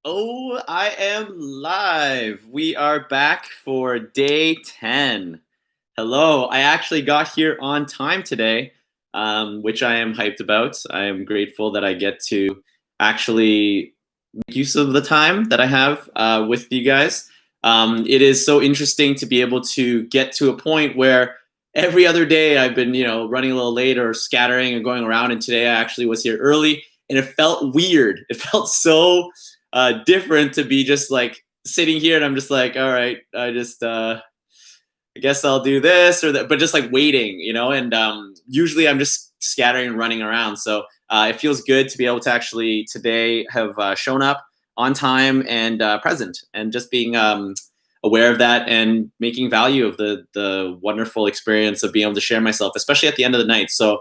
Oh, I am live. We are back for day 10. Hello, I actually got here on time today, which I am hyped about. I am grateful that I get to actually make use of the time that I have with you guys. It is so interesting to be able to get to a point where every other day I've been, running a little late or scattering and going around, and today I actually was here early, and it felt weird. It felt so different to be just like sitting here and I'm just like, all right, I guess I'll do this or that, but just like waiting, and usually I'm just scattering and running around. So it feels good to be able to actually today have shown up on time and present and just being aware of that and making value of the wonderful experience of being able to share myself, especially at the end of the night. So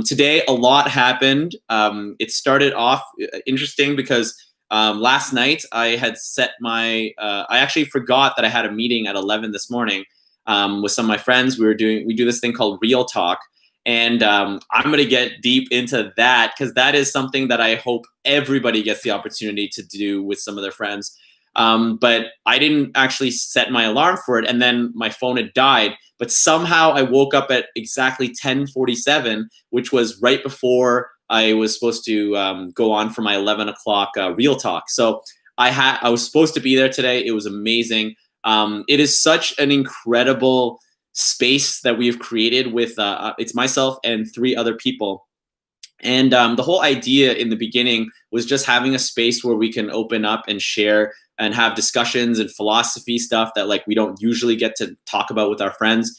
today a lot happened. It started off interesting because last night I had set I actually forgot that I had a meeting at 11 this morning with some of my friends. We do this thing called Real Talk. And I'm going to get deep into that because that is something that I hope everybody gets the opportunity to do with some of their friends. But I didn't actually set my alarm for it. And then my phone had died. But somehow I woke up at exactly 10:47, which was right before I was supposed to go on for my 11 o'clock Real Talk. So I was supposed to be there today. It was amazing. It is such an incredible space that we've created with it's myself and three other people. And the whole idea in the beginning was just having a space where we can open up and share and have discussions and philosophy stuff that like we don't usually get to talk about with our friends.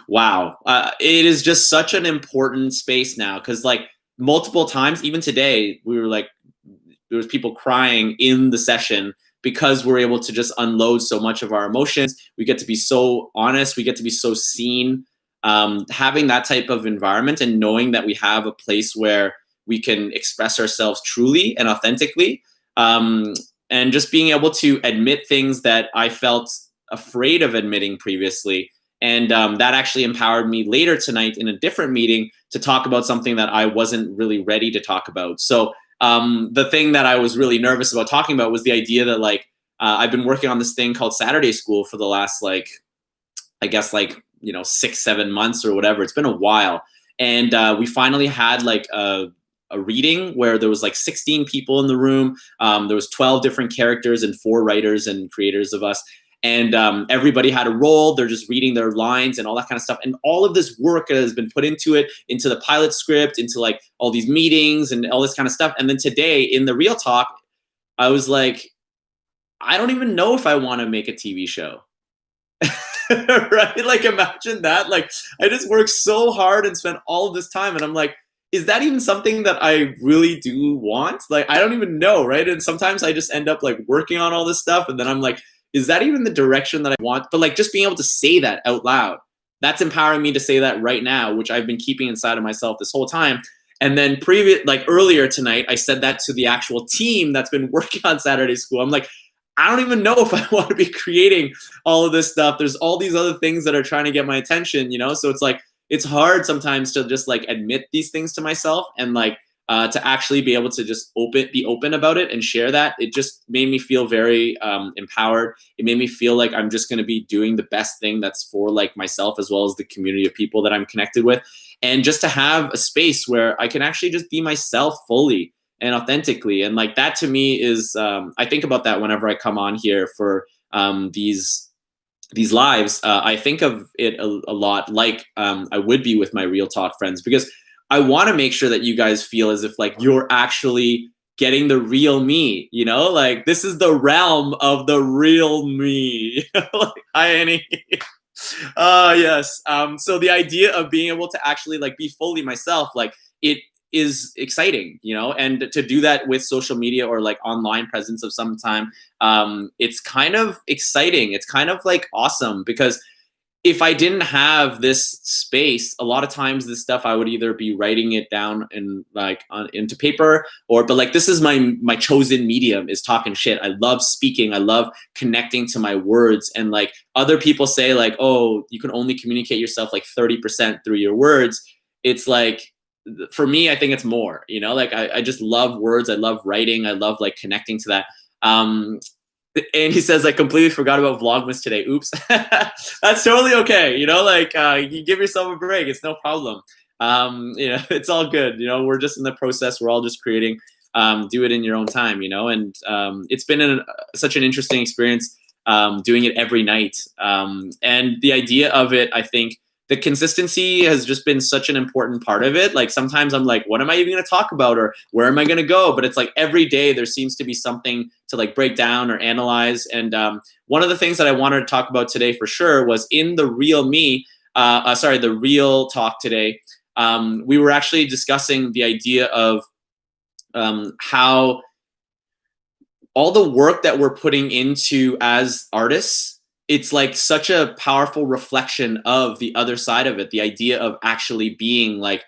Wow. It is just such an important space now because like multiple times, even today, we were like, there was people crying in the session because we're able to just unload so much of our emotions. We get to be so honest. We get to be so seen. Having that type of environment and knowing that we have a place where we can express ourselves truly and authentically, and just being able to admit things that I felt afraid of admitting previously. And that actually empowered me later tonight in a different meeting to talk about something that I wasn't really ready to talk about. So the thing that I was really nervous about talking about was the idea that like I've been working on this thing called Saturday School for the last like, I guess like, 6-7 months or whatever. It's been a while. And we finally had like a reading where there was like 16 people in the room. There was 12 different characters and 4 writers and creators of us. And everybody had a role. They're just reading their lines and all that kind of stuff. And all of this work has been put into it, into the pilot script, into like all these meetings and all this kind of stuff. And then today in the Real Talk, I was like, I don't even know if I want to make a TV show. Right? Like imagine that. Like I just worked so hard and spent all of this time. And I'm like, is that even something that I really do want? Like, I don't even know. Right. And sometimes I just end up like working on all this stuff. And then I'm like, is that even the direction that I want? But like just being able to say that out loud, that's empowering me to say that right now, which I've been keeping inside of myself this whole time. And then earlier tonight, I said that to the actual team that's been working on Saturday School. I'm like, I don't even know if I want to be creating all of this stuff. There's all these other things that are trying to get my attention, So it's like, it's hard sometimes to just like admit these things to myself and like to actually be able to just be open about it and share that. It just made me feel very empowered. It made me feel like I'm just going to be doing the best thing that's for like myself as well as the community of people that I'm connected with. And just to have a space where I can actually just be myself fully and authentically. And like that to me is, I think about that whenever I come on here for these lives. I think of it a lot like I would be with my Real Talk friends, because I want to make sure that you guys feel as if like you're actually getting the real me, like this is the realm of the real me. Like, hi, Annie. Yes. So the idea of being able to actually like be fully myself, like it is exciting, and to do that with social media or like online presence of some time, it's kind of exciting. It's kind of like awesome because if I didn't have this space, a lot of times this stuff I would either be writing it down and like into paper but like this is my chosen medium is talking shit. I love speaking. I love connecting to my words. And like other people say like, oh, you can only communicate yourself like 30% through your words. It's like, for me, I think it's more, like I just love words. I love writing. I love like connecting to that. And he says, I completely forgot about Vlogmas today. Oops. That's totally okay. Like you give yourself a break. It's no problem. It's all good. We're just in the process. We're all just creating. Do it in your own time, and it's been such an interesting experience doing it every night. And the idea of it, I think, the consistency has just been such an important part of it. Like sometimes I'm like, what am I even going to talk about, or where am I going to go? But it's like every day there seems to be something to like break down or analyze. And one of the things that I wanted to talk about today for sure was in the real me, the real talk today. We were actually discussing the idea of how all the work that we're putting into as artists, it's like such a powerful reflection of the other side of it. The idea of actually being like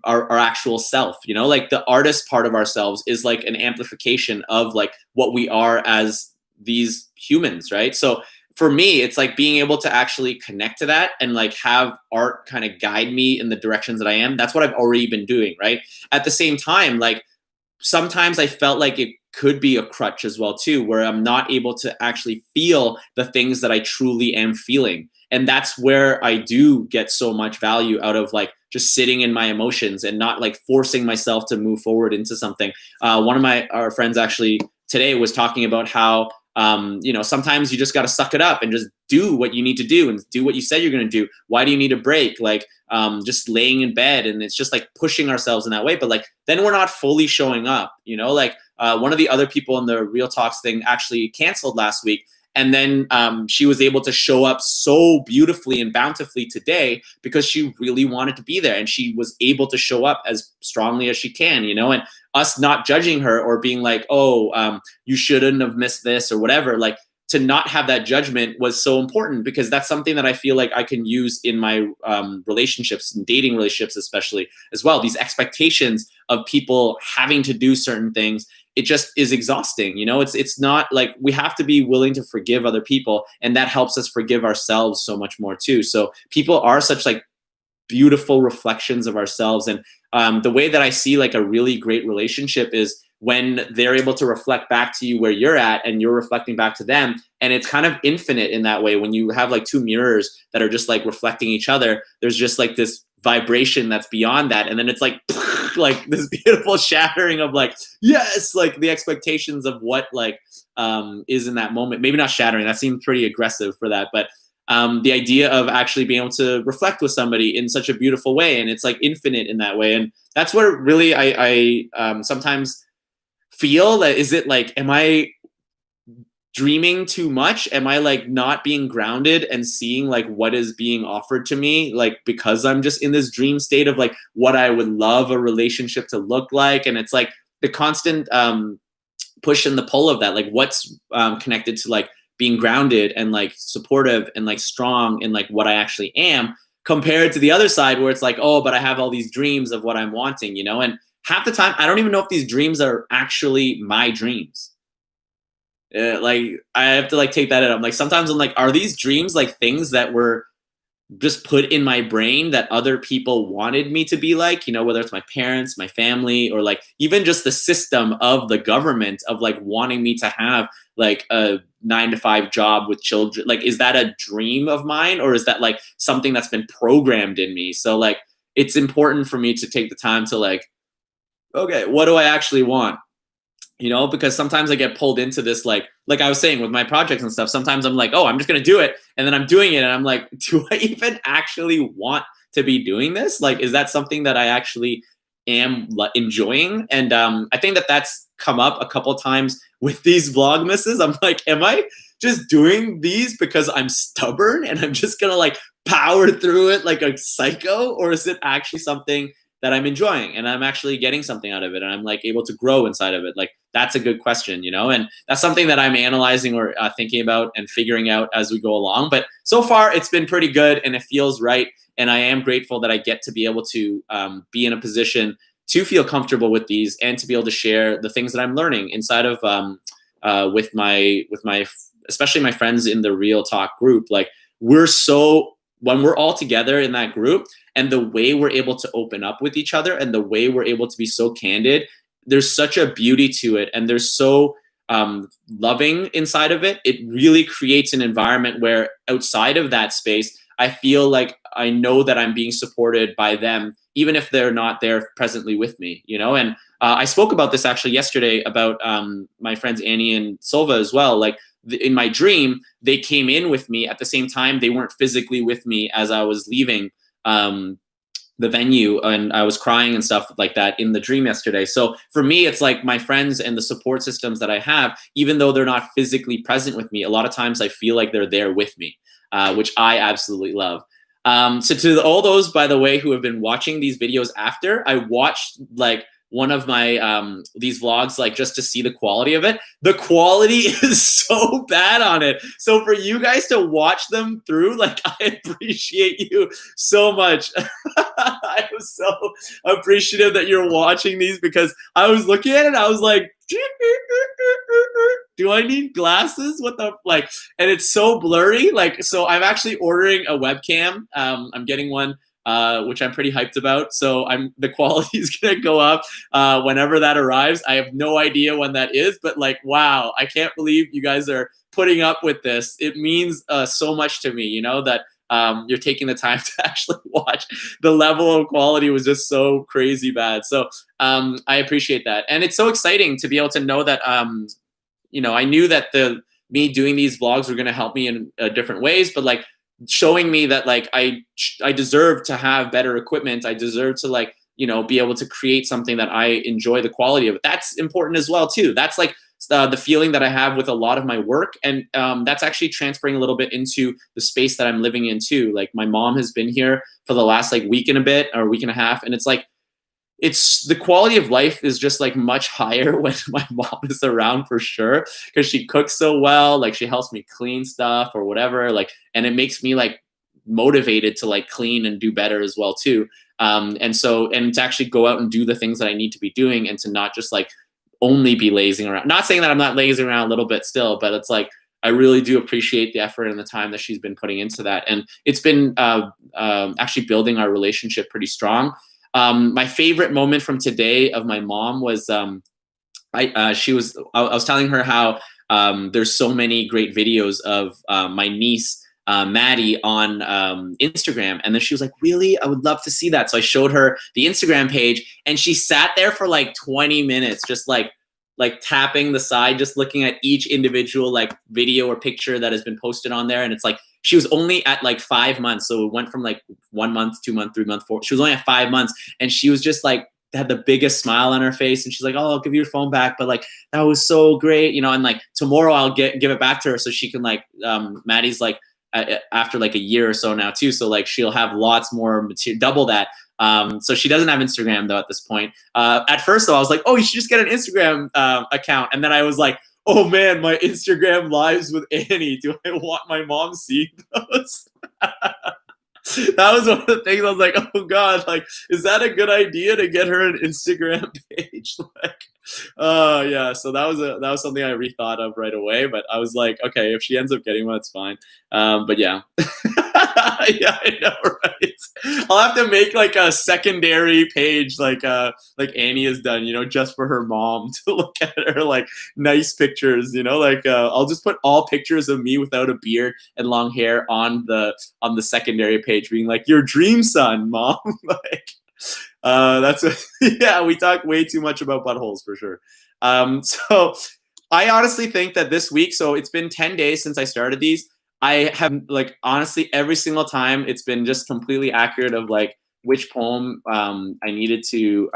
our actual self, like the artist part of ourselves is like an amplification of like what we are as these humans, right? So for me, it's like being able to actually connect to that and like have art kind of guide me in the directions that I am. That's what I've already been doing, right? At the same time, like sometimes I felt like it could be a crutch as well too, where I'm not able to actually feel the things that I truly am feeling. And that's where I do get so much value out of like just sitting in my emotions and not like forcing myself to move forward into something. One of our friends actually today was talking about how sometimes you just got to suck it up and just do what you need to do and do what you said you're going to do. Why do you need a break? Like just laying in bed, and it's just like pushing ourselves in that way. But like then we're not fully showing up, like one of the other people in the Real Talks thing actually canceled last week. And then she was able to show up so beautifully and bountifully today because she really wanted to be there, and she was able to show up as strongly as she can, and us not judging her or being like, oh, you shouldn't have missed this or whatever. Like to not have that judgment was so important, because that's something that I feel like I can use in my relationships and dating relationships, especially as well. These expectations of people having to do certain things, it just is exhausting. It's not like, we have to be willing to forgive other people, and that helps us forgive ourselves so much more too. So people are such like beautiful reflections of ourselves. And the way that I see like a really great relationship is when they're able to reflect back to you where you're at and you're reflecting back to them. And it's kind of infinite in that way. When you have like two mirrors that are just like reflecting each other, there's just like this vibration that's beyond that. And then it's like like this beautiful shattering of like, yes, like the expectations of what like is in that moment. Maybe not shattering, that seemed pretty aggressive for that, but the idea of actually being able to reflect with somebody in such a beautiful way, and it's like infinite in that way. And that's where really I sometimes feel that, is it like, am I dreaming too much? Am I like not being grounded and seeing like what is being offered to me, like because I'm just in this dream state of like what I would love a relationship to look like? And it's like the constant push and the pull of that, like what's connected to like being grounded and like supportive and like strong in like what I actually am, compared to the other side where it's like, oh, but I have all these dreams of what I'm wanting, and half the time I don't even know if these dreams are actually my dreams. Like I have to like take that in. I'm like, sometimes I'm like, are these dreams like things that were just put in my brain that other people wanted me to be like, whether it's my parents, my family, or like even just the system of the government of like wanting me to have like a 9-to-5 job with children. Like, is that a dream of mine, or is that like something that's been programmed in me? So like, it's important for me to take the time to like, okay, what do I actually want? Because sometimes I get pulled into this, like I was saying with my projects and stuff, sometimes I'm like, oh, I'm just going to do it. And then I'm doing it. And I'm like, do I even actually want to be doing this? Like, is that something that I actually am enjoying? And I think that that's come up a couple times with these Vlogmases. I'm like, am I just doing these because I'm stubborn and I'm just going to like power through it like a psycho? Or is it actually something that I'm enjoying and I'm actually getting something out of it and I'm like able to grow inside of it? Like, that's a good question, and that's something that I'm analyzing or thinking about and figuring out as we go along. But so far it's been pretty good and it feels right. And I am grateful that I get to be able to be in a position to feel comfortable with these and to be able to share the things that I'm learning inside of with my especially my friends in the Real Talk group. Like, we're so when we're all together in that group and the way we're able to open up with each other and the way we're able to be so candid, there's such a beauty to it, and there's so loving inside of it. It really creates an environment where outside of that space, I feel like I know that I'm being supported by them, even if they're not there presently with me, you know? And I spoke about this actually yesterday about my friends Annie and Silva as well. Like in my dream, they came in with me at the same time. They weren't physically with me as I was leaving the venue, and I was crying and stuff like that in the dream yesterday. So for me, it's like my friends and the support systems that I have, even though they're not physically present with me, a lot of times I feel like they're there with me, which I absolutely love. So to all those, by the way, who have been watching these videos after, I watched like one of my these vlogs like just to see the quality of it. The quality is so bad on it. So for you guys to watch them through, like, I appreciate you so much. I was so appreciative that you're watching these, because I was looking at it, I was like, do I need glasses? What the like? And it's so blurry. Like, so I'm actually ordering a webcam. I'm getting one, which I'm pretty hyped about. So the quality is gonna go up whenever that arrives. I have no idea when that is, but like, wow, I can't believe you guys are putting up with this. It means so much to me, you know, that you're taking the time to actually watch. The level of quality was just so crazy bad. So I appreciate that. And it's so exciting to be able to know that, you know, I knew that me doing these vlogs were going to help me in different ways, but like showing me that like I deserve to have better equipment. I deserve to, like, you know, be able to create something that I enjoy the quality of. That's important as well too. That's like the feeling that I have with a lot of my work, and that's actually transferring a little bit into the space that I'm living in too. Like my mom has been here for the last like week and a bit, or week and a half, and it's like, it's the quality of life is just like much higher when my mom is around, for sure, because she cooks so well. Like she helps me clean stuff or whatever, like, and it makes me like motivated to like clean and do better as well too. And to actually go out and do the things that I need to be doing, and to not just like only be lazing around. Not saying that I'm not lazing around a little bit still, but it's like I really do appreciate the effort and the time that she's been putting into that, and it's been actually building our relationship pretty strong. My favorite moment from today of my mom was I was telling her how there's so many great videos of my niece Maddie on Instagram, and then she was like, really, I would love to see that. So I showed her the Instagram page, and she sat there for like 20 minutes just like tapping the side, just looking at each individual like video or picture that has been posted on there. And it's like she was only at like 5 months, so it went from like 1 month, 2 month, 3 month, 4. She was only at 5 months, and she was just like had the biggest smile on her face, and she's like, oh, I'll give you your phone back, but like that was so great, you know. And like tomorrow I'll give it back to her so she can like Maddie's like after like a year or so now too, so like she'll have lots more material, double that. So she doesn't have Instagram though at this point. At first though, I was like, oh, you should just get an Instagram account. And then I was like, oh man, my Instagram lives with Annie. Do I want my mom seeing those? That was one of the things I was like, oh God, like, is that a good idea to get her an Instagram page? Like, yeah, so that was something I rethought of right away, but I was like, okay, if she ends up getting one, it's fine. But yeah. Yeah, I know, right? I'll have to make like a secondary page like Annie has done, you know, just for her mom to look at her like nice pictures, you know, like I'll just put all pictures of me without a beard and long hair on the secondary page, being like, your dream son, mom. Like that's yeah, we talk way too much about buttholes for sure. So I honestly think that this week, so it's been 10 days since I started these. I have, like, honestly, every single time it's been just completely accurate of like which poem I needed to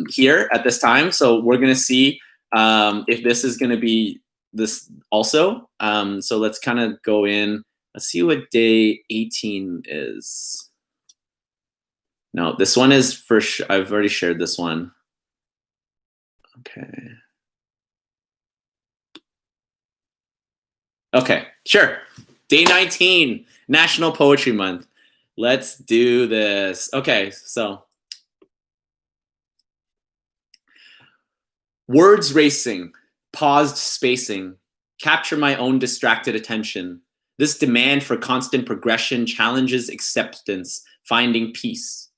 hear at this time. So we're gonna see if this is gonna be this also. So let's kind of go in. Let's see what day 18 is. No, this one is for sure. I've already shared this one. Okay. Okay, sure. Day 19, National Poetry Month. Let's do this. Okay, so. Words racing, paused spacing, capture my own distracted attention. This demand for constant progression challenges acceptance, finding peace.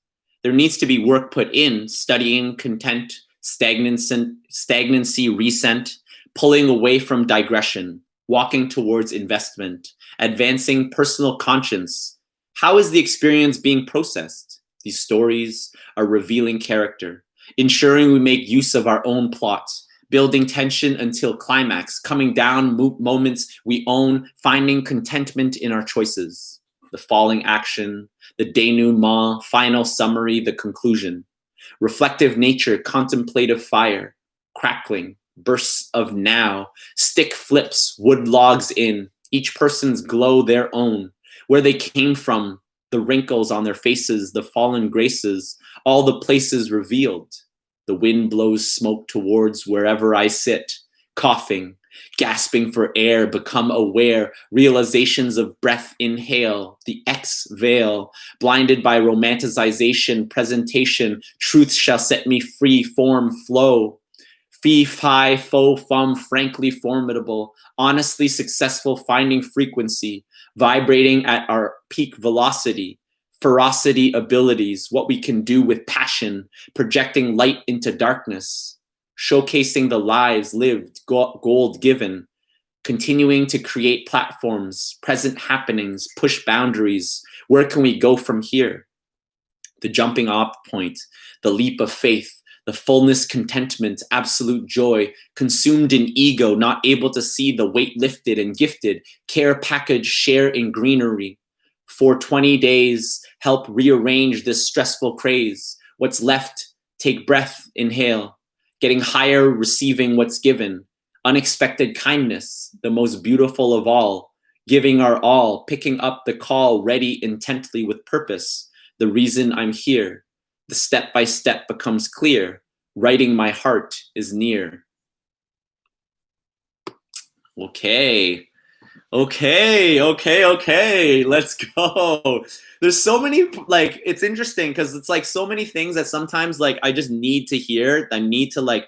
There needs to be work put in, studying content, stagnancy resent, pulling away from digression, walking towards investment, advancing personal conscience. How is the experience being processed? These stories are revealing character, ensuring we make use of our own plot, building tension until climax, coming down moments we own, finding contentment in our choices. The falling action, the denouement, final summary, the conclusion. Reflective nature, contemplative fire, crackling, bursts of now, stick flips, wood logs in, each person's glow their own, where they came from, the wrinkles on their faces, the fallen graces, all the places revealed. The wind blows smoke towards wherever I sit, coughing, gasping for air, become aware, realizations of breath inhale, the exhale, blinded by romanticization, presentation, truth shall set me free, form, flow. Fee, fi, faux, fum, frankly formidable, honestly successful, finding frequency, vibrating at our peak velocity, ferocity abilities, what we can do with passion, projecting light into darkness, showcasing the lives lived, gold given, continuing to create platforms, present happenings, push boundaries. Where can we go from here? The jumping off point, the leap of faith, the fullness, contentment, absolute joy, consumed in ego, not able to see the weight lifted and gifted, care package, share in greenery. For 20 days, help rearrange this stressful craze. What's left, take breath, inhale. Getting higher, receiving what's given. Unexpected kindness, the most beautiful of all. Giving our all, picking up the call, ready intently with purpose. The reason I'm here. The step-by-step becomes clear. Writing my heart is near. Okay. Let's go. There's so many, like, it's interesting because it's like so many things that sometimes like I just need to hear. I need to like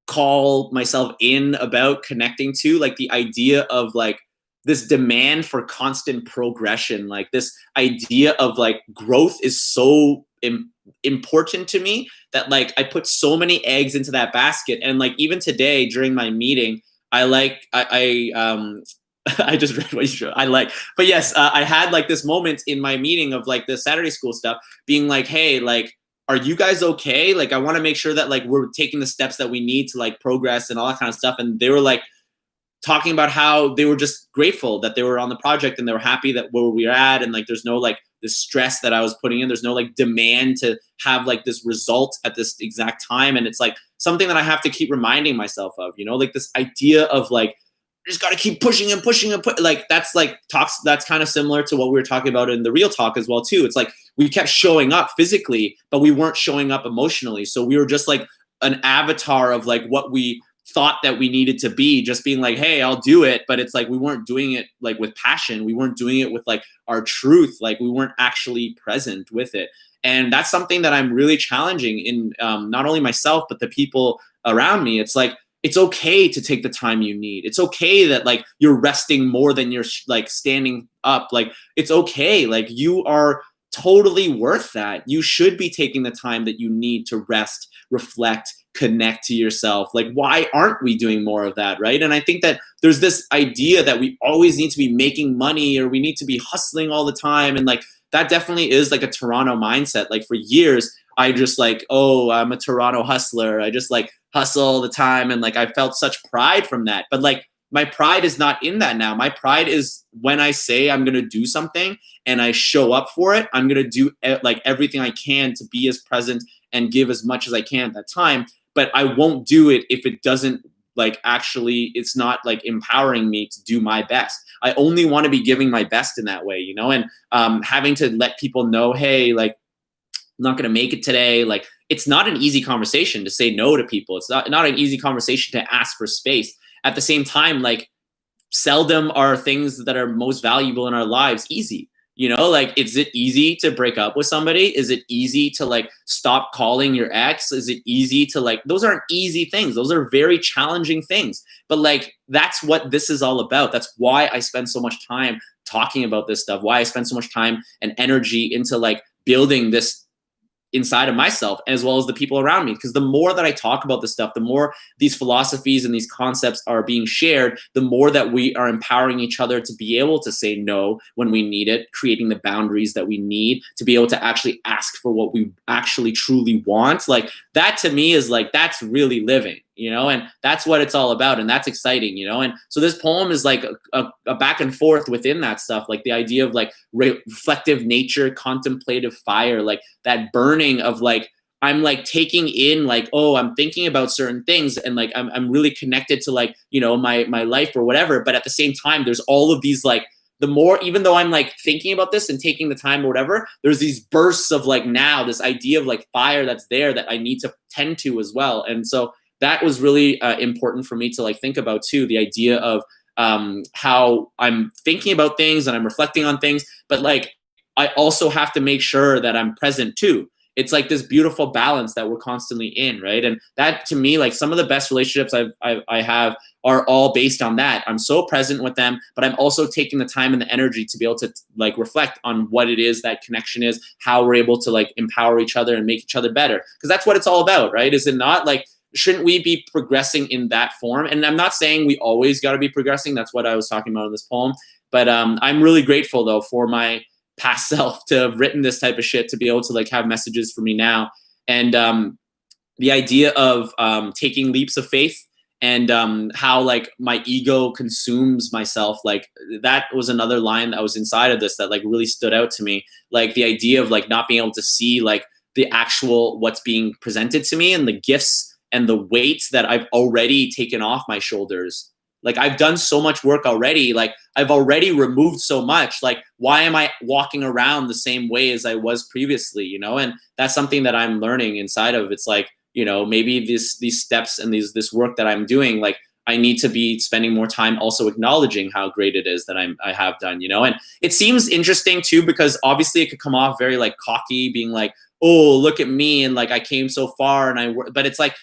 call myself in about connecting to, like the idea of like this demand for constant progression, like this idea of like growth is so important to me that like I put so many eggs into that basket. And like even today during my meeting, I I just read what you showed. But yes, I had like this moment in my meeting of like the Saturday school stuff being like, hey, like, are you guys okay? Like, I want to make sure that like we're taking the steps that we need to like progress and all that kind of stuff. And they were like talking about how they were just grateful that they were on the project and they were happy that where we were at. And like, there's no like the stress that I was putting in. There's no like demand to have like this result at this exact time. And it's like something that I have to keep reminding myself of, you know, like this idea of like, just got to keep pushing and pushing and put like that's kind of similar to what we were talking about in the real talk as well too. It's like we kept showing up physically, but we weren't showing up emotionally. So we were just like an avatar of like what we thought that we needed to be, just being like, hey, I'll do it. But it's like we weren't doing it like with passion. We weren't doing it with like our truth. Like we weren't actually present with it. And that's something that I'm really challenging in not only myself, but the people around me. It's like, it's okay to take the time you need. It's okay that like you're resting more than you're like standing up. Like it's okay. Like you are totally worth that. You should be taking the time that you need to rest, reflect, connect to yourself. Like why aren't we doing more of that, right? And I think that there's this idea that we always need to be making money or we need to be hustling all the time. And like that definitely is like a Toronto mindset. Like for years, I just like, oh, I'm a Toronto hustler. I just like hustle all the time. And like, I felt such pride from that. But like, my pride is not in that now. My pride is when I say I'm going to do something and I show up for it, I'm going to do like everything I can to be as present and give as much as I can at that time. But I won't do it if it doesn't like actually, it's not like empowering me to do my best. I only want to be giving my best in that way, you know, and having to let people know, hey, like, I'm not going to make it today. Like, it's not an easy conversation to say no to people. It's not an easy conversation to ask for space. At the same time, like, seldom are things that are most valuable in our lives easy. You know, like, is it easy to break up with somebody? Is it easy to like stop calling your ex? Is it easy to like, those aren't easy things. Those are very challenging things. But like, that's what this is all about. That's why I spend so much time talking about this stuff, why I spend so much time and energy into like building this inside of myself as well as the people around me. Because the more that I talk about this stuff, the more these philosophies and these concepts are being shared, the more that we are empowering each other to be able to say no when we need it, creating the boundaries that we need to be able to actually ask for what we actually truly want. Like, that to me is like, that's really living, you know, and that's what it's all about. And that's exciting, you know. And so this poem is like a back and forth within that stuff, like the idea of like reflective nature, contemplative fire, like that burning of like, I'm like taking in like, oh, I'm thinking about certain things and like I'm really connected to like, you know, my life or whatever. But at the same time, there's all of these like, the more, even though I'm like thinking about this and taking the time or whatever, there's these bursts of like, now this idea of like fire that's there that I need to tend to as well. And so that was really important for me to like think about too, the idea of how I'm thinking about things and I'm reflecting on things, but like I also have to make sure that I'm present too. It's like this beautiful balance that we're constantly in, right? And that to me, like some of the best relationships I have are all based on that. I'm so present with them, but I'm also taking the time and the energy to be able to like reflect on what it is that connection is, how we're able to like empower each other and make each other better. Because that's what it's all about, right? Is it not? Like, shouldn't we be progressing in that form? And I'm not saying we always got to be progressing. That's what I was talking about in this poem. But I'm really grateful though for my past self to have written this type of shit, to be able to like have messages for me now. And the idea of taking leaps of faith and how like my ego consumes myself, like that was another line that was inside of this that like really stood out to me. Like the idea of like not being able to see like the actual what's being presented to me and the gifts and the weights that I've already taken off my shoulders. Like I've done so much work already. Like I've already removed so much. Like, why am I walking around the same way as I was previously, you know? And that's something that I'm learning inside of. It's like, you know, maybe these steps and this work that I'm doing, like I need to be spending more time also acknowledging how great it is that I have done, you know? And it seems interesting too, because obviously it could come off very like cocky, being like, oh, look at me. And like, I came so far but it's like,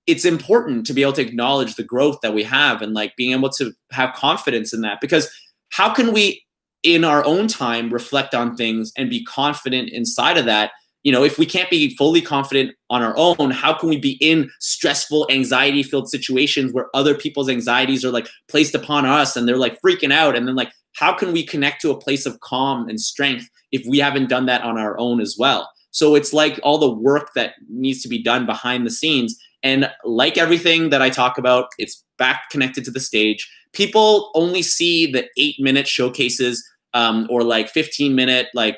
it's important to be able to acknowledge the growth that we have and like being able to have confidence in that. Because how can we in our own time reflect on things and be confident inside of that? You know, if we can't be fully confident on our own, how can we be in stressful, anxiety-filled situations where other people's anxieties are like placed upon us and they're like freaking out? And then like, how can we connect to a place of calm and strength if we haven't done that on our own as well? So it's like all the work that needs to be done behind the scenes. And like everything that I talk about, it's back connected to the stage. People only see the 8-minute showcases or like 15-minute like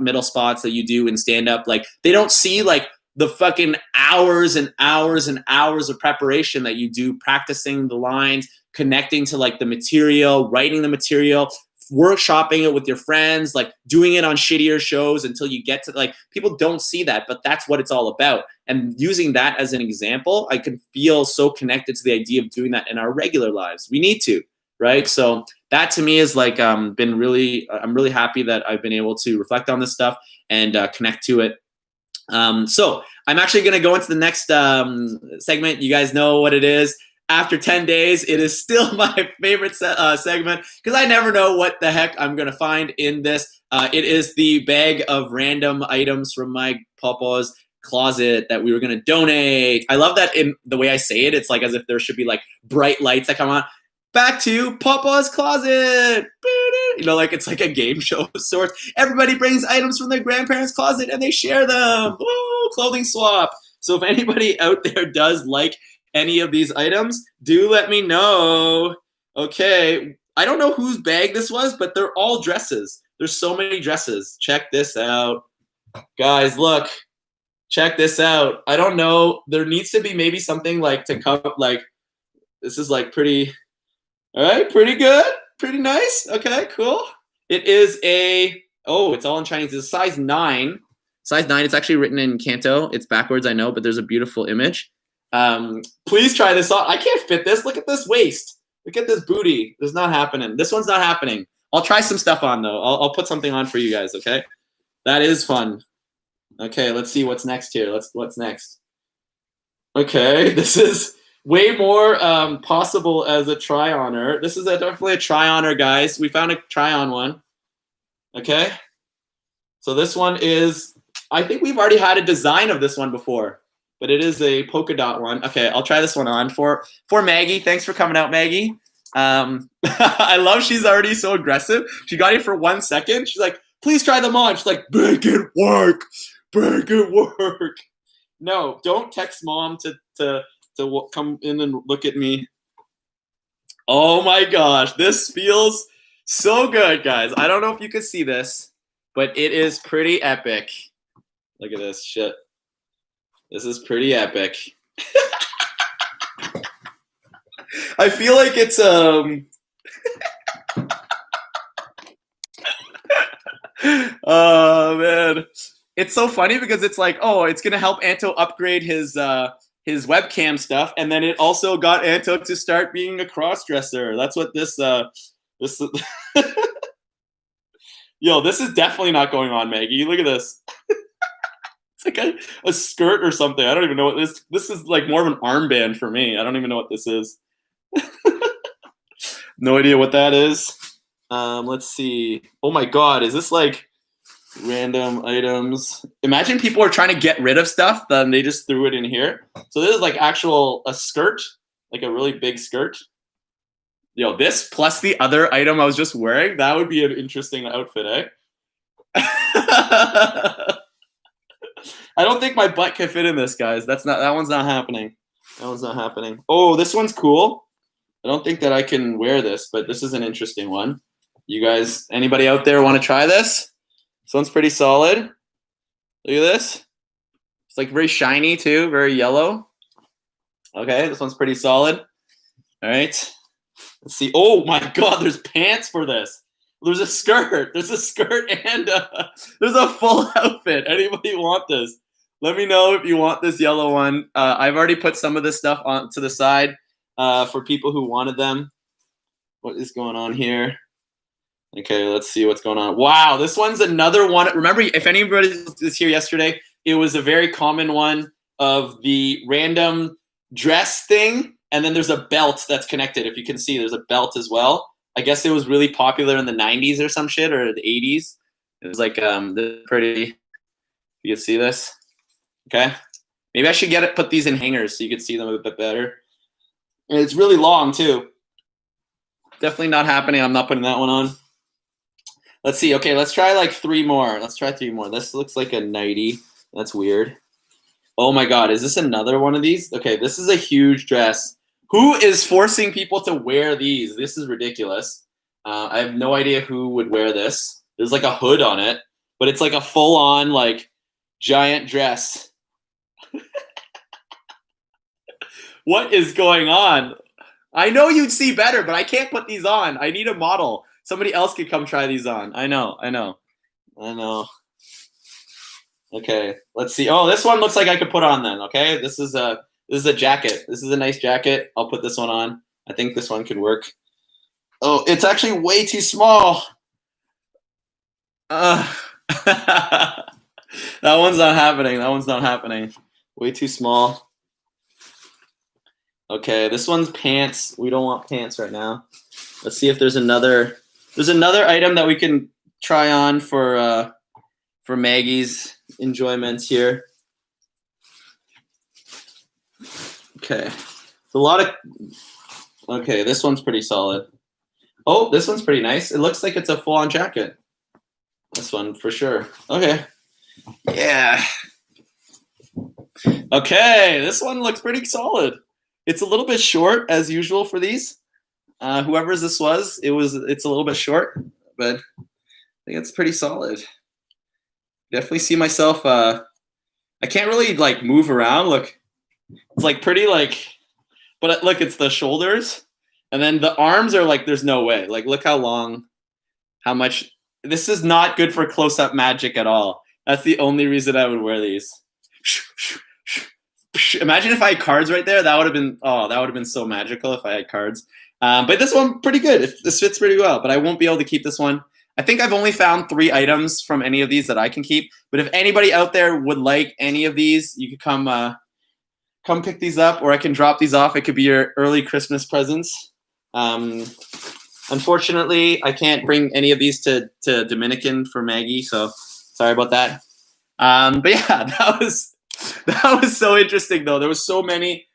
middle spots that you do in stand-up. Like they don't see like the fucking hours and hours and hours of preparation that you do, practicing the lines, connecting to like the material, writing the material, workshopping it with your friends, like doing it on shittier shows until you get to like, people don't see that, but that's what it's all about. And using that as an example, I can feel so connected to the idea of doing that in our regular lives. We need to, right? So that to me is like been really, I'm really happy that I've been able to reflect on this stuff and connect to it. So I'm actually going to go into the next segment. You guys know what it is. After 10 days, it is still my favorite segment because I never know what the heck I'm going to find in this. It is the bag of random items from my Pawpaw's closet that we were going to donate. I love that in the way I say it. It's like as if there should be like bright lights that come on. Back to Pawpaw's closet. You know, like it's like a game show of sorts. Everybody brings items from their grandparents' closet and they share them. Woo, clothing swap. So if anybody out there does like any of these items, do let me know. Okay, I don't know whose bag this was, but they're all dresses. There's so many dresses. Check this out. Guys, look. Check this out. I don't know. There needs to be maybe something like to come like, this is like pretty, all right, pretty good. Pretty nice. Okay, cool. It is it's all in Chinese. It's size 9. Size 9. It's actually written in Canto. It's backwards, I know, but there's a beautiful image. Please try this on. I can't fit this. Look at this waist. Look at this booty. This is not happening. This one's not happening. I'll try some stuff on though. I'll put something on for you guys. Okay, that is fun. Okay, let's see what's next here. What's next? Okay, this is way more possible as a try-oner. This is definitely a try-oner, guys. We found a try-on one. Okay, so this one is, I think we've already had a design of this one before, but it is a polka dot one. Okay, I'll try this one on for Maggie. Thanks for coming out, Maggie. I love she's already so aggressive. She got it for 1 second. She's like, please try them on. She's like, make it work. Make it work. No, don't text mom to come in and look at me. Oh my gosh, this feels so good, guys. I don't know if you can see this, but it is pretty epic. Look at this shit. This is pretty epic. I feel like it's oh man. It's so funny because it's like, oh, it's gonna help Anto upgrade his webcam stuff, and then it also got Anto to start being a cross-dresser. That's what this Yo, this is definitely not going on, Maggie. Look at this. It's like a skirt or something. I don't even know what this is, like more of an armband for me. I don't even know what this is. No idea what that is. Let's see. Oh my god, is this like random items? Imagine people are trying to get rid of stuff, then they just threw it in here. So this is like a skirt, like a really big skirt. Yo, this plus the other item I was just wearing, that would be an interesting outfit, eh? I don't think my butt can fit in this, guys. That one's not happening. That one's not happening. Oh, this one's cool. I don't think that I can wear this, but this is an interesting one. You guys, anybody out there want to try this? This one's pretty solid. Look at this. It's like very shiny too, very yellow. Okay, this one's pretty solid. All right. Let's see. Oh my god, there's pants for this. There's a skirt. There's a skirt and there's a full outfit. Anybody want this? Let me know if you want this yellow one. I've already put some of this stuff on to the side for people who wanted them. What is going on here? Okay, let's see what's going on. Wow, this one's another one. Remember, if anybody was here yesterday, it was a very common one of the random dress thing, and then there's a belt that's connected. If you can see, there's a belt as well. I guess it was really popular in the 90s or some shit, or the 80s. It was like pretty. You can see this. Okay, maybe I should put these in hangers so you can see them a bit better. And it's really long too. Definitely not happening. I'm not putting that one on. Let's see. Okay, let's try like 3 more. Let's try 3 more. This looks like a nightie. That's weird. Oh my god, is this another one of these? Okay, this is a huge dress. Who is forcing people to wear these? This is ridiculous. I have no idea who would wear this. There's like a hood on it, but it's like a full-on like giant dress. What is going on? I know you'd see better, but I can't put these on. I need a model. Somebody else could come try these on. I know. Okay, let's see. Oh, this one looks like I could put on then. Okay, this is a jacket. This is a nice jacket. I'll put this one on. I think this one could work. Oh, it's actually way too small. That one's not happening. That one's not happening. Way too small. Okay, this one's pants. We don't want pants right now. Let's see if there's another. There's another item that we can try on for Maggie's enjoyment here. Okay, a lot of. Okay, this one's pretty solid. Oh, this one's pretty nice. It looks like it's a full-on jacket. This one for sure. Okay. Yeah. Okay, this one looks pretty solid. It's a little bit short as usual for these. Whoever's this was, it's a little bit short, but I think it's pretty solid. Definitely see myself. I can't really like move around. Look, it's like pretty like, but look, it's the shoulders, and then the arms are like there's no way. Like look how long, how much. This is not good for close-up magic at all. That's the only reason I would wear these. Imagine if I had cards right there. That would have been so magical if I had cards. But this one pretty good. This fits pretty well, but I won't be able to keep this one. I think I've only found 3 items from any of these that I can keep. But if anybody out there would like any of these, you could come pick these up, or I can drop these off. It could be your early Christmas presents. Unfortunately, I can't bring any of these to Dominican for Maggie, so sorry about that. But yeah, that was so interesting though. There was so many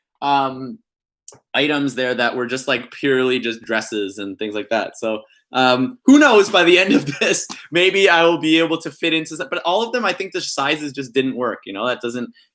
items there that were just like purely just dresses and things like that. So who knows, by the end of this, maybe I will be able to fit into some, but all of them, I think the sizes just didn't work. You know, it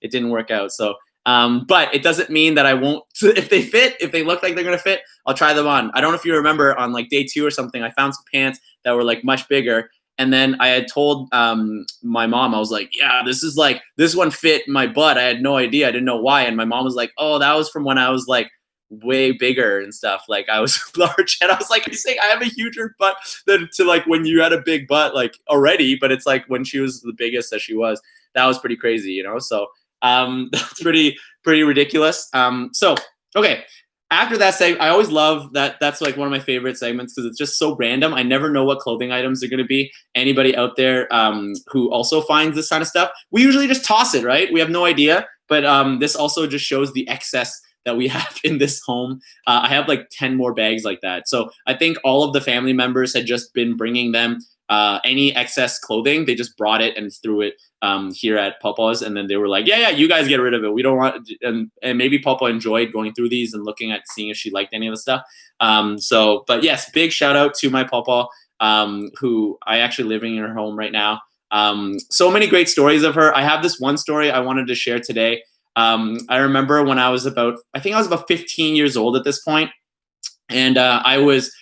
didn't work out. So, but it doesn't mean that I won't, if they fit, if they look like they're going to fit, I'll try them on. I don't know if you remember on like day 2 or something, I found some pants that were like much bigger. And then I had told my mom, I was like, yeah, this one fit my butt. I had no idea. I didn't know why. And my mom was like, oh, that was from when I was like way bigger and stuff. Like I was large. And I was like, are you saying I have a huger butt than to like when you had a big butt like already? But it's like when she was the biggest that she was, that was pretty crazy, you know? So that's pretty ridiculous. So, okay. After that segment, I always love that. That's like one of my favorite segments because it's just so random. I never know what clothing items are going to be. Anybody out there who also finds this kind of stuff, we usually just toss it, right? We have no idea. But this also just shows the excess that we have in this home. I have like 10 more bags like that. So I think all of the family members had just been bringing them any excess clothing. They just brought it and threw it here at Pawpaw's, and then they were like, yeah, you guys get rid of it. We don't want, and maybe Pawpaw enjoyed going through these and looking at seeing if she liked any of the stuff. So, but yes, big shout out to my Pawpaw, who I actually living in her home right now. So many great stories of her. I have this one story I wanted to share today. I remember when I was about 15 years old at this point, and I was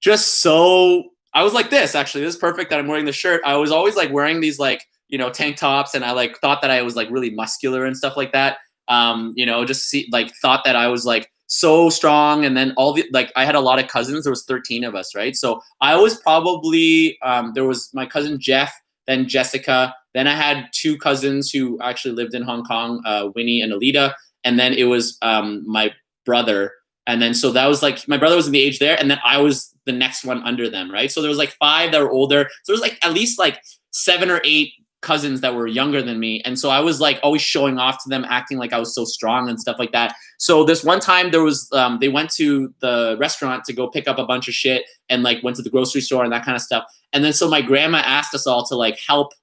just so, I was like this, actually, this is perfect that I'm wearing the shirt. I was always like wearing these like, you know, tank tops, and I like thought that I was like really muscular and stuff like that. You know, thought that I was like so strong. And then I had a lot of cousins. There was 13 of us, right? So I was probably, there was my cousin Jeff, then Jessica. Then I had 2 cousins who actually lived in Hong Kong, Winnie and Alita. And then it was my brother. And then so that was like, my brother was in the age there. And then I was the next one under them, right? So there was like 5 that were older. So there was like at least like 7 or 8 cousins that were younger than me. And so I was like always showing off to them, acting like I was so strong and stuff like that. So this one time there was, they went to the restaurant to go pick up a bunch of shit and like went to the grocery store and that kind of stuff. And then so my grandma asked us all to like help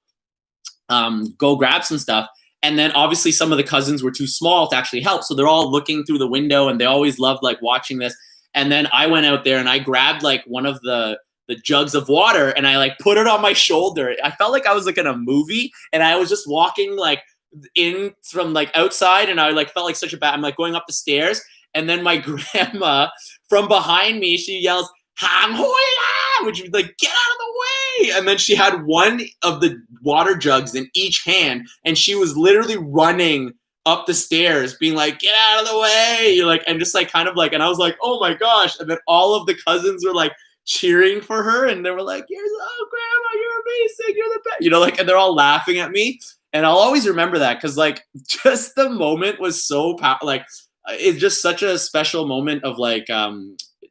go grab some stuff. And then obviously some of the cousins were too small to actually help. So they're all looking through the window and they always loved like watching this. And then I went out there and I grabbed like one of the jugs of water and I like put it on my shoulder. I felt like I was like in a movie and I was just walking like in from like outside and I like felt like such a bad, I'm like going up the stairs and then my grandma from behind me, she yells, "Hang Hoi La," which was like, get out of the way. And then she had one of the water jugs in each hand and she was literally running up the stairs being like, get out of the way. You're like, and just like kind of like, and I was like, oh my gosh. And then all of the cousins were like cheering for her and they were like, grandma, you're amazing, you're the best, you know, like, and they're all laughing at me. And I'll always remember that because like just the moment was so like it's just such a special moment of like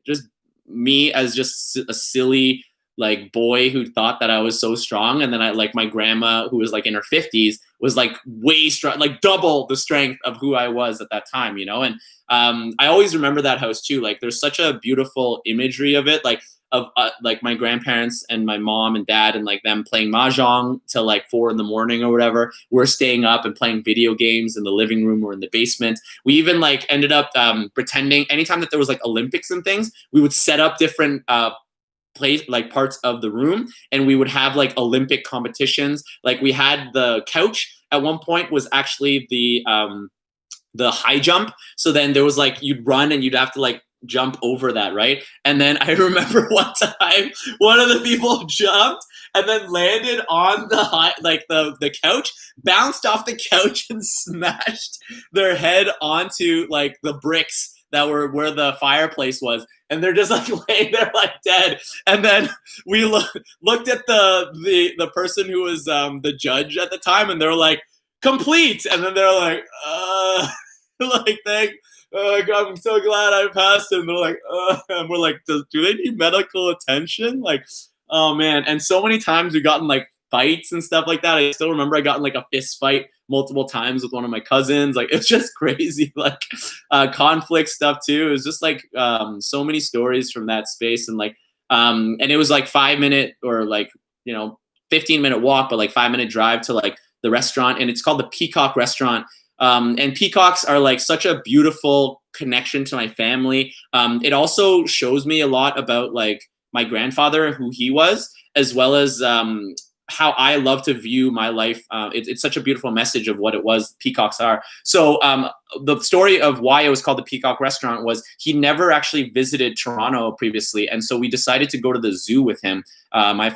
just me as just a silly like boy who thought that I was so strong. And then I like my grandma who was like in her 50s was like way strong, like double the strength of who I was at that time, you know? And I always remember that house too. Like there's such a beautiful imagery of it. Like of like my grandparents and my mom and dad and like them playing mahjong till like 4 a.m. or whatever. We're staying up and playing video games in the living room or in the basement. We even like ended up pretending anytime that there was like Olympics and things, we would set up different place like parts of the room and we would have like Olympic competitions. Like we had the couch at one point was actually the high jump. So then there was like you'd run and you'd have to like jump over that, right? And then I remember one time one of the people jumped and then landed on the high, like the couch, bounced off the couch and smashed their head onto like the bricks that were where the fireplace was, and they're just like laying there like dead. And then we looked at the person who was the judge at the time, and they're like, complete. And then they're like, like I'm so glad I passed. And they're like, and we're like, do they need medical attention? Like, oh man. And so many times we've gotten like fights and stuff like that. I still remember I got in like a fist fight multiple times with one of my cousins. Like, it's just crazy, like conflict stuff too. It was just like so many stories from that space. And like, and it was like 5 minute or like, 15-minute walk, but like 5 minute drive to like the restaurant. And it's called the Peacock Restaurant. And peacocks are like such a beautiful connection to my family. It also shows me a lot about like my grandfather, who he was, as well as how I love to view my life. It's such a beautiful message of what it was peacocks are. So the story of why it was called the Peacock Restaurant was he never actually visited Toronto previously, and so we decided to go to the zoo with him, my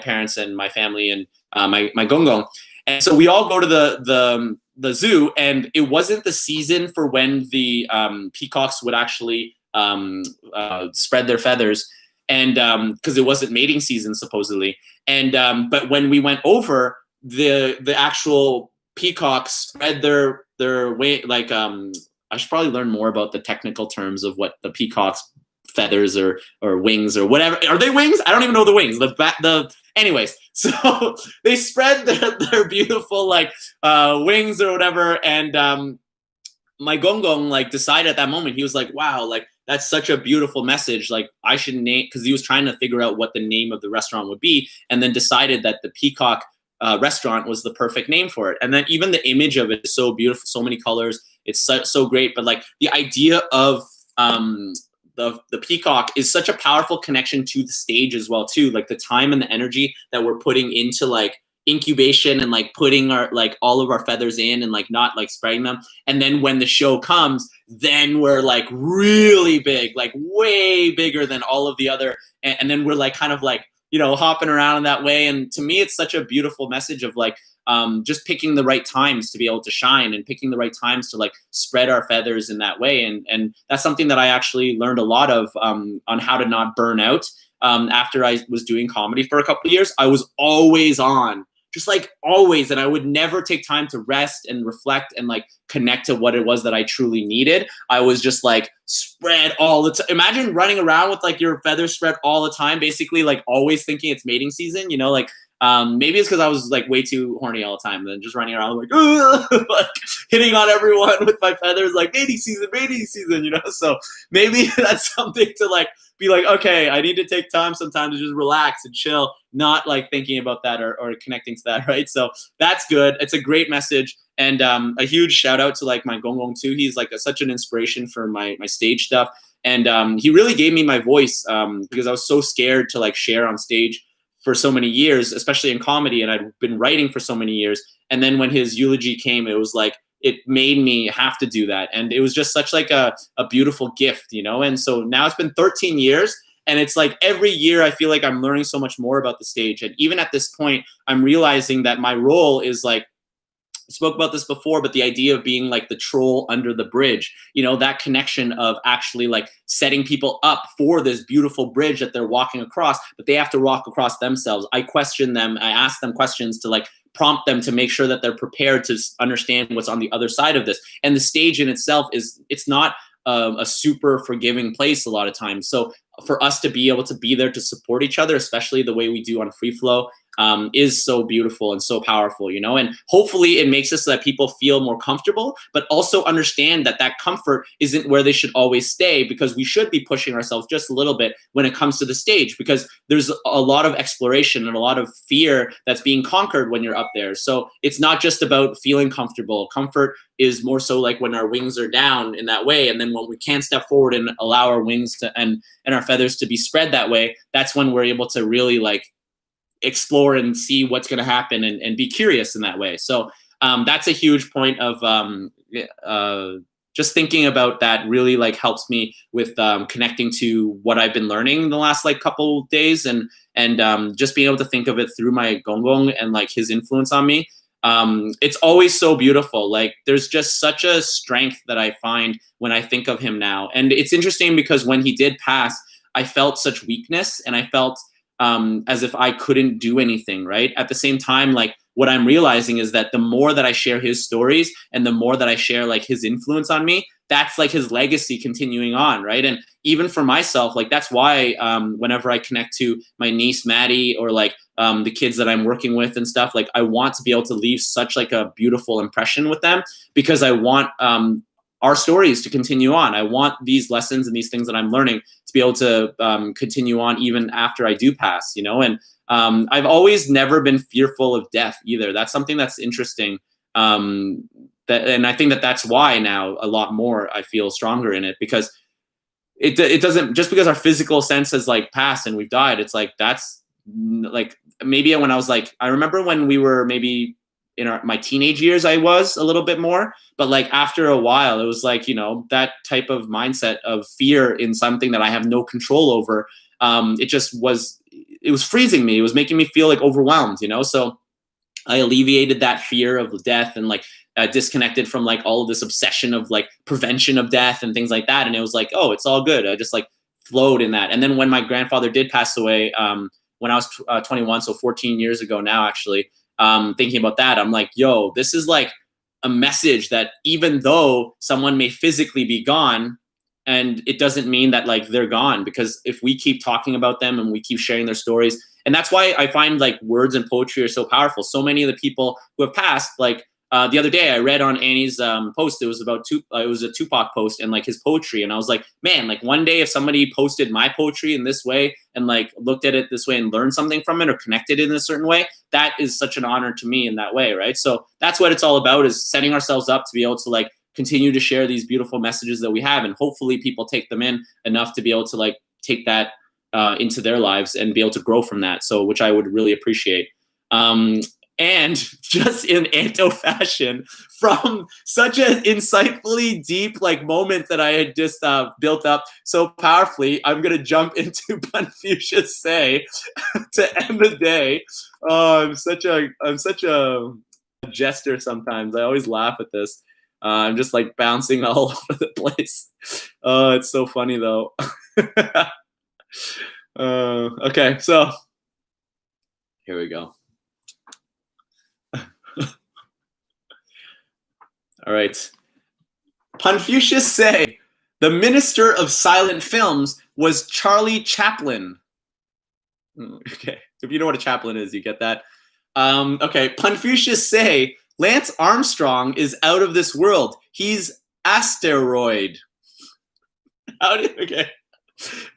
parents and my family and my gongong. And so we all go to the zoo, and it wasn't the season for when the peacocks would actually spread their feathers, and because it wasn't mating season supposedly. And but when we went over, the actual peacocks spread their way. Like I should probably learn more about the technical terms of what the peacock's feathers or wings or whatever. Are they wings? I don't even know the wings. Anyways, so they spread their beautiful like wings or whatever, and my gongong like decided at that moment, he was like, wow, like that's such a beautiful message. Like I should name, because he was trying to figure out what the name of the restaurant would be, and then decided that the Peacock Restaurant was the perfect name for it. And then even the image of it is so beautiful, so many colors. It's so great. But like the idea of the peacock is such a powerful connection to the stage as well too. Like the time and the energy that we're putting into like incubation and like putting our like all of our feathers in and like not like spreading them, and then when the show comes, then we're like really big, like way bigger than all of the other, and then we're like kind of like hopping around in that way. And to me it's such a beautiful message of like just picking the right times to be able to shine, and picking the right times to like spread our feathers in that way. And that's something that I actually learned a lot of on how to not burn out. After I was doing comedy for a couple of years, I was always on, just like always. And I would never take time to rest and reflect and like connect to what it was that I truly needed. I was just like spread all the time. Imagine running around with like your feathers spread all the time, basically like always thinking it's mating season, like maybe it's because I was like way too horny all the time, and then just running around like, like hitting on everyone with my feathers, like mating season, So maybe that's something to like be like, okay, I need to take time sometimes to just relax and chill, not like thinking about that or connecting to that, right? So that's good. It's a great message. And a huge shout out to like my gongong too. He's like such an inspiration for my stage stuff. And he really gave me my voice because I was so scared to like share on stage for so many years, especially in comedy. And I'd been writing for so many years. And then when his eulogy came, it was like, it made me have to do that. And it was just such like a beautiful gift, And so now it's been 13 years. And it's like every year I feel like I'm learning so much more about the stage. And even at this point, I'm realizing that my role is like, I spoke about this before, but the idea of being like the troll under the bridge, that connection of actually like setting people up for this beautiful bridge that they're walking across, but they have to walk across themselves. I question them. I ask them questions to like prompt them to make sure that they're prepared to understand what's on the other side of this. And the stage in itself it's not a super forgiving place a lot of times. So for us to be able to be there to support each other, especially the way we do on Free Flow, is so beautiful and so powerful, and hopefully it makes us so that people feel more comfortable, but also understand that that comfort isn't where they should always stay, because we should be pushing ourselves just a little bit when it comes to the stage, because there's a lot of exploration and a lot of fear that's being conquered when you're up there. So it's not just about feeling comfortable. Comfort is more so like when our wings are down in that way, and then when we can step forward and allow our wings to and our feathers to be spread that way, that's when we're able to really like explore and see what's going to happen and be curious in that way. So that's a huge point of just thinking about that really like helps me with connecting to what I've been learning in the last like couple days, and just being able to think of it through my gongong and like his influence on me. It's always so beautiful. Like there's just such a strength that I find when I think of him now. And it's interesting because when he did pass, I felt such weakness, and I felt as if I couldn't do anything, right? At the same time, like what I'm realizing is that the more that I share his stories and the more that I share like his influence on me, that's like his legacy continuing on, right? And even for myself, like that's why whenever I connect to my niece Maddie or like the kids that I'm working with and stuff, like I want to be able to leave such like a beautiful impression with them, because I want our stories to continue on. I want these lessons and these things that I'm learning to be able to continue on even after I do pass, you know? And I've always never been fearful of death either. That's something that's interesting. And I think that that's why now a lot more I feel stronger in it, because it doesn't, just because our physical sense has like passed and we've died, it's like that's like maybe when I was like, I remember when we were maybe in my teenage years, I was a little bit more, but like after a while, it was like, you know, that type of mindset of fear in something that I have no control over. It was freezing me. It was making me feel like overwhelmed, you know? So I alleviated that fear of death and like disconnected from like all of this obsession of like prevention of death and things like that. And it was like, oh, it's all good. I just like flowed in that. And then when my grandfather did pass away, when I was 21, so 14 years ago now, actually, thinking about that, I'm like, yo, this is like a message that even though someone may physically be gone, and it doesn't mean that like they're gone, because if we keep talking about them and we keep sharing their stories, and that's why I find like words and poetry are so powerful. So many of the people who have passed, like the other day I read on Annie's post, it was about it was a Tupac post and like his poetry, and I was like, man, like one day if somebody posted my poetry in this way and like looked at it this way and learned something from it or connected in a certain way, that is such an honor to me in that way, right? So that's what it's all about, is setting ourselves up to be able to like continue to share these beautiful messages that we have, and hopefully people take them in enough to be able to like take that into their lives and be able to grow from that. So, which I would really appreciate. And just in Anto fashion, from such an insightfully deep like moment that I had just built up so powerfully, I'm gonna jump into Confucius Say to end the day. Oh, I'm such a jester sometimes. I always laugh at this. I'm just like bouncing all over the place. Oh, it's so funny though. Okay, so here we go. All right. Confucius Say, the minister of silent films was Charlie Chaplin. Okay, if you know what a chaplain is, you get that. Okay, Confucius Say, Lance Armstrong is out of this world. He's asteroid. Okay.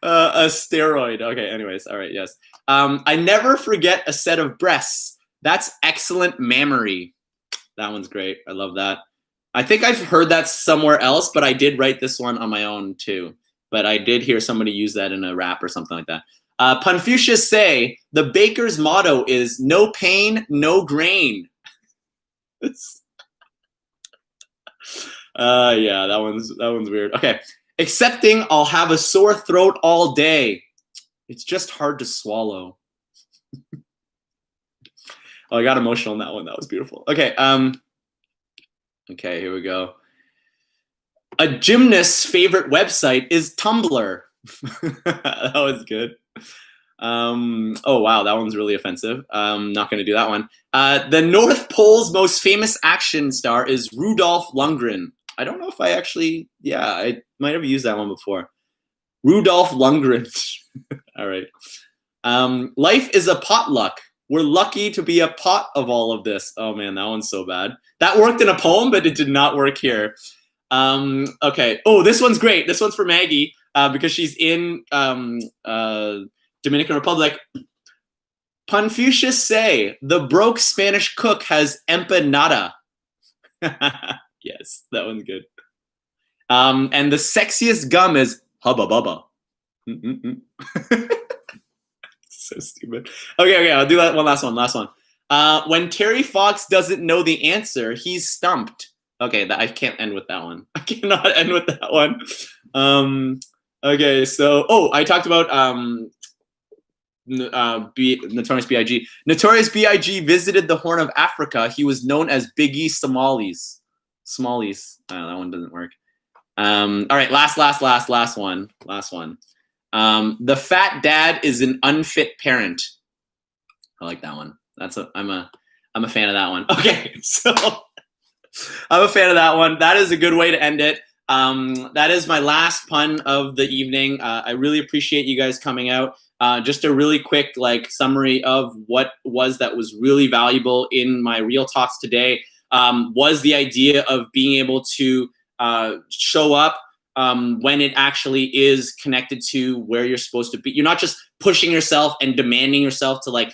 A steroid. Okay, anyways, all right, yes. I never forget a set of breasts. That's excellent mammary. That one's great. I love that. I think I've heard that somewhere else, but I did write this one on my own too. But I did hear somebody use that in a rap or something like that. Confucius Say, the baker's motto is no pain, no grain. Yeah, that one's weird. Okay. Accepting I'll have a sore throat all day. It's just hard to swallow. Oh, I got emotional in that one. That was beautiful. Okay. Okay, here we go. A gymnast's favorite website is Tumblr. That was good. Oh, wow, that one's really offensive. Not going to do that one. The North Pole's most famous action star is Rudolph Lundgren. I don't know if I actually, yeah, I might have used that one before. Rudolph Lundgren. All right. Life is a potluck. We're lucky to be a pot of all of this. Oh man, that one's so bad. That worked in a poem, but it did not work here. Okay. Oh, this one's great. This one's for Maggie because she's in Dominican Republic. Confucius Say, the broke Spanish cook has empanada. Yes, that one's good. And the sexiest gum is Hubba Bubba. So stupid. Okay, I'll do that one last one. When Terry Fox doesn't know the answer, he's stumped. Okay, I can't end with that one. I cannot end with that one. Okay, so I talked about Notorious B.I.G. Notorious B.I.G. visited the Horn of Africa. He was known as Biggie Somalis. That one doesn't work. All right, last one. The fat dad is an unfit parent. I like that one. I'm I'm a fan of that one. Okay, so I'm a fan of that one. That is a good way to end it. That is my last pun of the evening. I really appreciate you guys coming out. Just a really quick summary of what that was really valuable in my Real Talks today was the idea of being able to show up when it actually is connected to where you're supposed to be. You're not just pushing yourself and demanding yourself to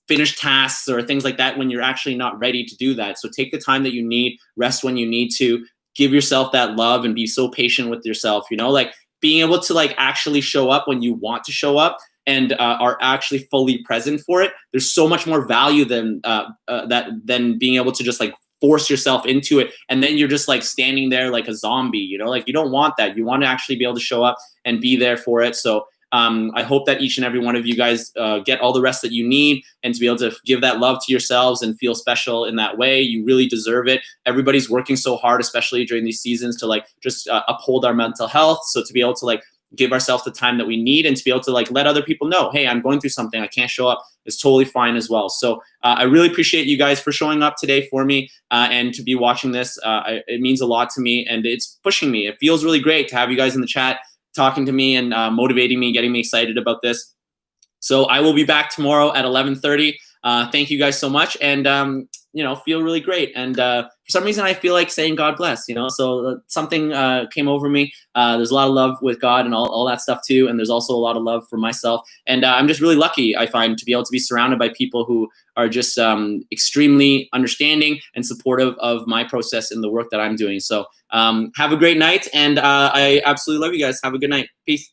finish tasks or things like that when you're actually not ready to do that. So take the time that you need, rest when you need to, give yourself that love and be so patient with yourself, being able to actually show up when you want to show up and are actually fully present for it. There's so much more value than than being able to just force yourself into it and then you're just standing there like a zombie, you don't want that. You want to actually be able to show up and be there for it. So I hope that each and every one of you guys get all the rest that you need and to be able to give that love to yourselves and feel special in that way. You really deserve it. Everybody's working so hard, especially during these seasons, to just uphold our mental health. So to be able to give ourselves the time that we need and to be able to let other people know, hey, I'm going through something, I can't show up, is totally fine as well. So I really appreciate you guys for showing up today for me and to be watching this. It means a lot to me and it's pushing me. It feels really great to have you guys in the chat talking to me and motivating me, getting me excited about this. So I will be back tomorrow at 11:30. Thank you guys so much, and feel really great. And for some reason, I feel like saying God bless. So something came over me. There's a lot of love with God and all that stuff too, and there's also a lot of love for myself. And I'm just really lucky, I find, to be able to be surrounded by people who are just extremely understanding and supportive of my process and the work that I'm doing. So have a great night, and I absolutely love you guys. Have a good night. Peace.